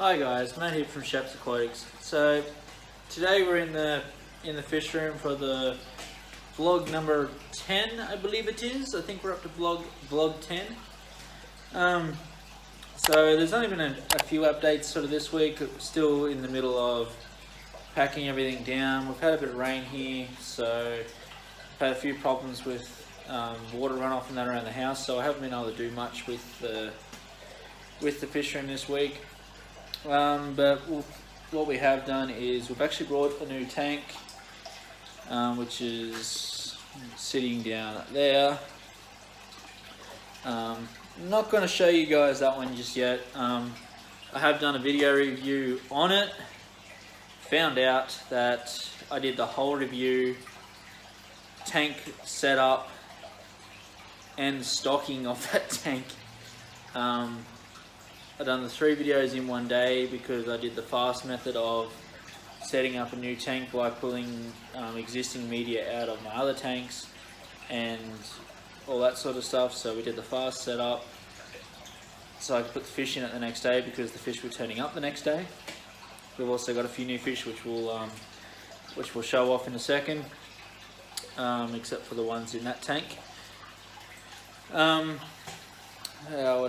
Hi guys, Matt here from Shep's Aquatics. So today we're in the fish room for the vlog number 10, I believe it is. I think we're up to vlog 10. So there's only been a few updates sort of this week. Still in the middle of packing everything down. We've had a bit of rain here, so I've had a few problems with water runoff and that around the house. So I haven't been able to do much with the fish room this week. But what we have done is we've actually brought a new tank, which is sitting down there. I'm not going to show you guys that one just yet. I have done a video review on it. Found out that I did the whole review, tank setup and stocking of that tank. I've done the 3 videos in one day because I did the fast method of setting up a new tank by pulling existing media out of my other tanks and all that sort of stuff. So we did the fast setup so I could put the fish in it the next day because the fish were turning up the next day. We've also got a few new fish which we'll show off in a second, except for the ones in that tank. What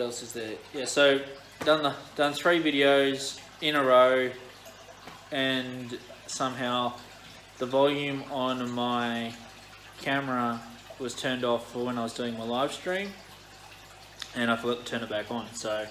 else is there? Yeah, so done 3 videos in a row, and somehow the volume on my camera was turned off for when I was doing my live stream, and I forgot to turn it back on, so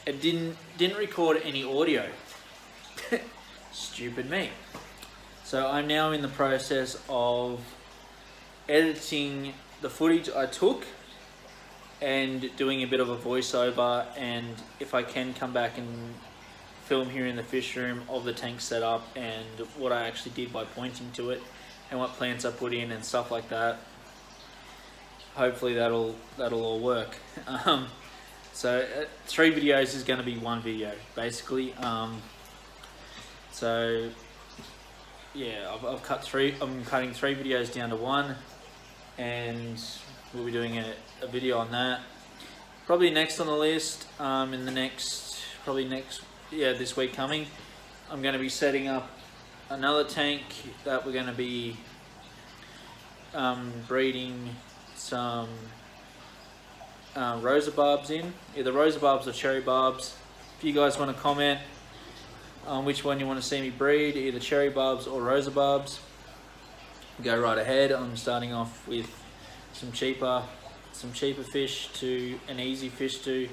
it didn't record any audio. Stupid me. So I'm now in the process of editing the footage I took and doing a bit of a voiceover, and if I can come back and film here in the fish room of the tank setup and what I actually did by pointing to it and what plants I put in and stuff like that. Hopefully that'll all work. So 3 videos is going to be 1 video basically. So yeah, I've cut 3. I'm cutting 3 videos down to 1, and we'll be doing a video on that. Probably next on the list, this week coming, I'm going to be setting up another tank that we're going to be breeding some rosa barbs in, either rosa barbs or cherry barbs. If you guys want to comment on which one you want to see me breed, either cherry barbs or rosa barbs, go right ahead. I'm starting off with some cheaper fish to an easy fish to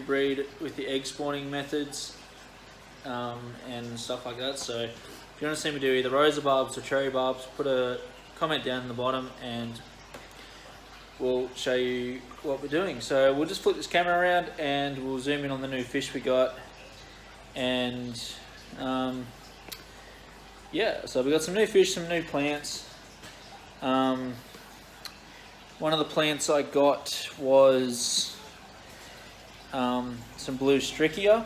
breed with the egg spawning methods and stuff like that. So if you want to see me do either rosa barbs or cherry barbs, put a comment down in the bottom and we'll show you what we're doing. So we'll just flip this camera around and we'll zoom in on the new fish we got. And yeah, so we got some new fish, some new plants. One of the plants I got was some blue strichia.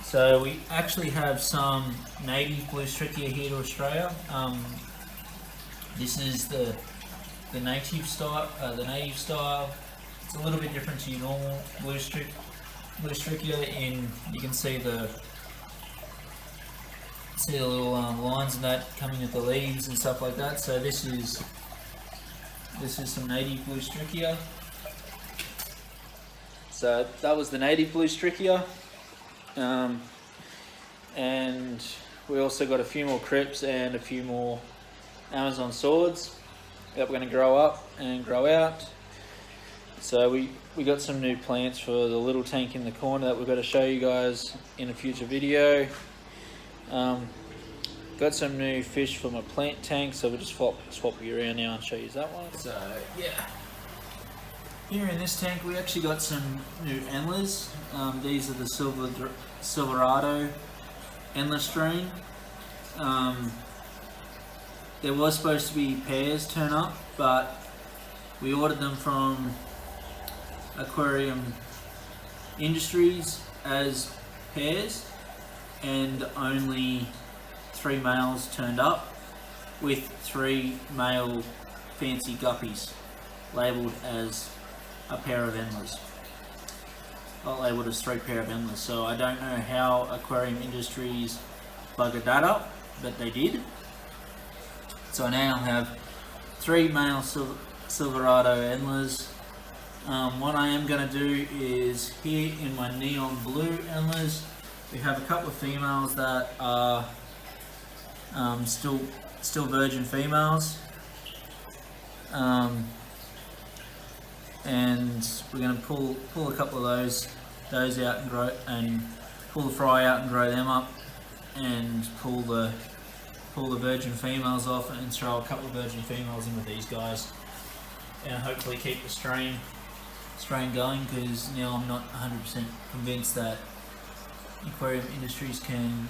So we actually have some native blue strichia here to Australia. This is the native style. It's a little bit different to your normal blue strichia. In you can see the little lines and that coming with the leaves and stuff like that. So this is some native blue strichia. So that was the native blue strichia, and we also got a few more crips and a few more Amazon swords that we're going to grow up and grow out. So we got some new plants for the little tank in the corner that we're going to show you guys in a future video. Got some new fish for my plant tank, so we'll just swap you around now and show you that one. So yeah, here in this tank we actually got some new endlers. These are the Silverado endless strain. There was supposed to be pairs turn up, but we ordered them from Aquarium Industries as pairs, and only 3 males turned up with 3 male fancy guppies labelled as a pair of endlers. labelled as 3 pair of endless. So I don't know how Aquarium Industries buggered that up, but they did. So I now have 3 male Silverado endless. What I am going to do is here in my neon blue endless, we have a couple of females that are still virgin females, and we're going to pull a couple of those out and grow, and pull the fry out and grow them up, and pull the virgin females off and throw a couple of virgin females in with these guys, and hopefully keep the strain going, because now I'm not 100% convinced that Aquarium Industries can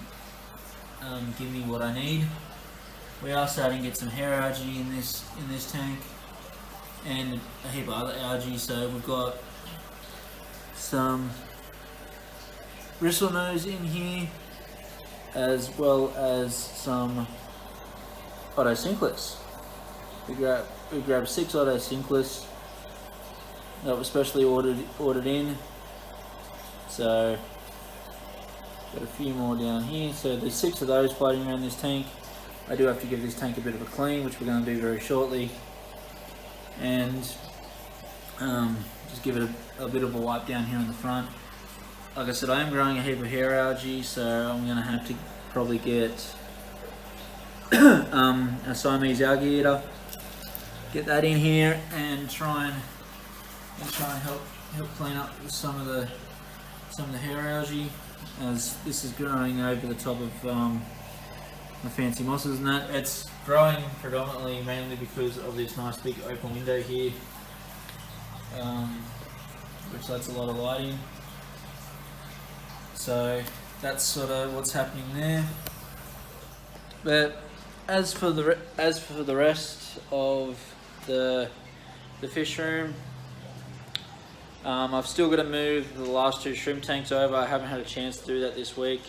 give me what I need. We are starting to get some hair algae in this tank, and a heap of other algae. So we've got some bristlenose in here, as well as some Otocinclus. We grabbed 6 Otocinclus that were specially ordered in. So got a few more down here. So there's 6 of those floating around this tank. I do have to give this tank a bit of a clean, which we're going to do very shortly, and just give it a bit of a wipe down here in the front. Like I said, I am growing a heap of hair algae, so I'm going to have to probably get a Siamese algae eater, get that in here, and try and help clean up some of the hair algae, as this is growing over the top of my fancy mosses and that. It's growing predominantly mainly because of this nice big open window here, which lets a lot of light in. So that's sort of what's happening there. But as for the rest of the fish room, I've still got to move the last 2 shrimp tanks over. I haven't had a chance to do that this week.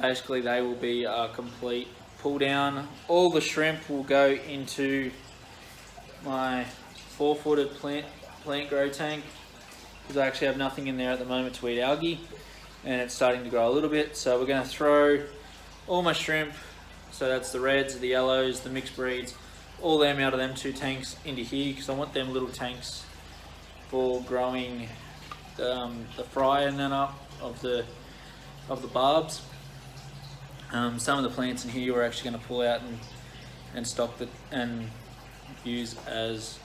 Basically they will be a complete pull down. All the shrimp will go into my 4-footed plant grow tank, because I actually have nothing in there at the moment to eat algae, and it's starting to grow a little bit. So we're going to throw all my shrimp, so that's the reds, the yellows, the mixed breeds, all them out of them 2 tanks into here, because I want them little tanks for growing the fry and then up of the barbs. Some of the plants in here we're actually going to pull out and stock and use as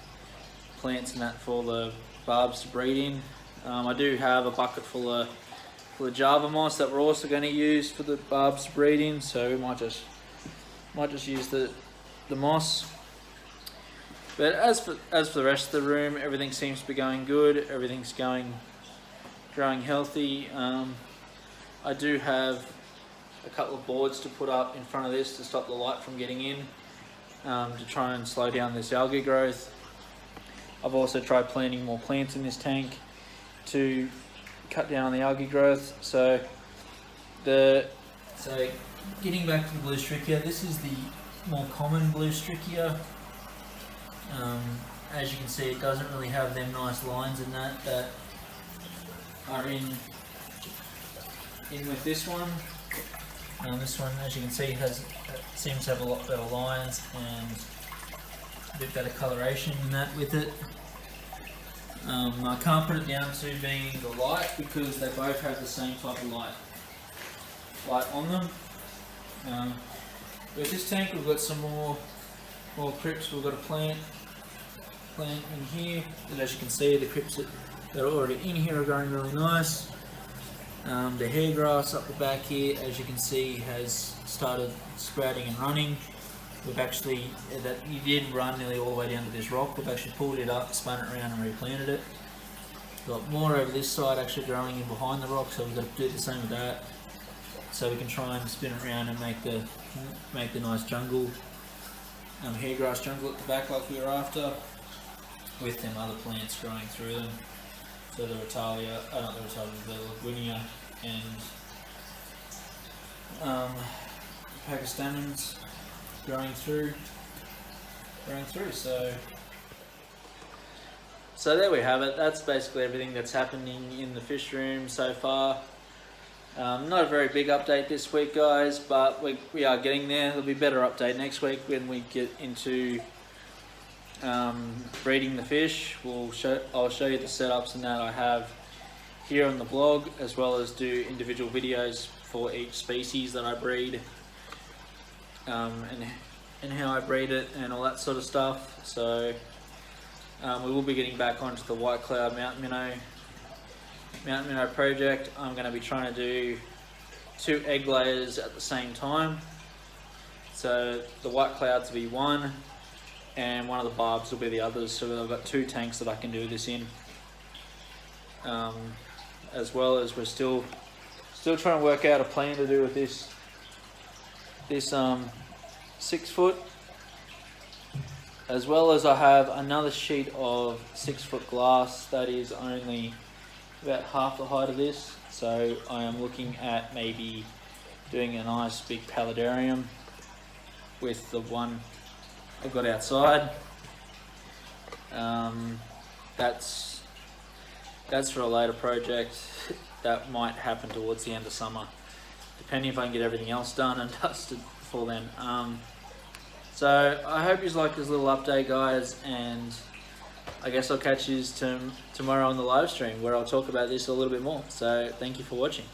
plants and that for the barbs to breed in. I do have a bucket full of Java moss that we're also going to use for the barbs to breed in, so we might just use the moss. But as for the rest of the room, everything seems to be going good. Everything's growing healthy. I do have a couple of boards to put up in front of this to stop the light from getting in, to try and slow down this algae growth. I've also tried planting more plants in this tank to cut down on the algae growth. So getting back to the blue strichia, this is the more common blue strichia. As you can see, it doesn't really have them nice lines in that are in with this one. This one, as you can see, seems to have a lot better lines and a bit better coloration in that with it. I can't put it down to being the light, because they both have the same type of light on them. With this tank, we've got some more crypts. We've got a plant in here, and as you can see, the crypts that are already in here are growing really nice. The hair grass up the back here, as you can see, has started sprouting and running. We've actually, you did run nearly all the way down to this rock. We've actually pulled it up, spun it around and replanted it. Got more over this side actually growing in behind the rock, so we've got to do the same with that. So we can try and spin it around and make the nice jungle, hair grass jungle at the back like we were after, with them other plants growing through them. So the Ratalia, not the Ratalia, the Lagunia and Pakistanans growing through. So there we have it. That's basically everything that's happening in the fish room so far. Not a very big update this week, guys, but we are getting there. There'll be a better update next week when we get into breeding the fish. I'll show you the setups and that I have here on the blog, as well as do individual videos for each species that I breed, and how I breed it and all that sort of stuff. So we will be getting back onto the white cloud mountain minnow project. I'm going to be trying to do 2 egg layers at the same time. So the white clouds will be one, and one of the barbs will be the others. So I've got 2 tanks that I can do this in. As well as we're still trying to work out a plan to do with this 6 foot, as well as I have another sheet of 6 foot glass that is only about half the height of this. So I am looking at maybe doing a nice big paludarium with the one I've got outside. That's for a later project that might happen towards the end of summer, depending if I can get everything else done and dusted before then. So I hope you like this little update, guys, and I guess I'll catch you tomorrow on the live stream where I'll talk about this a little bit more. So thank you for watching.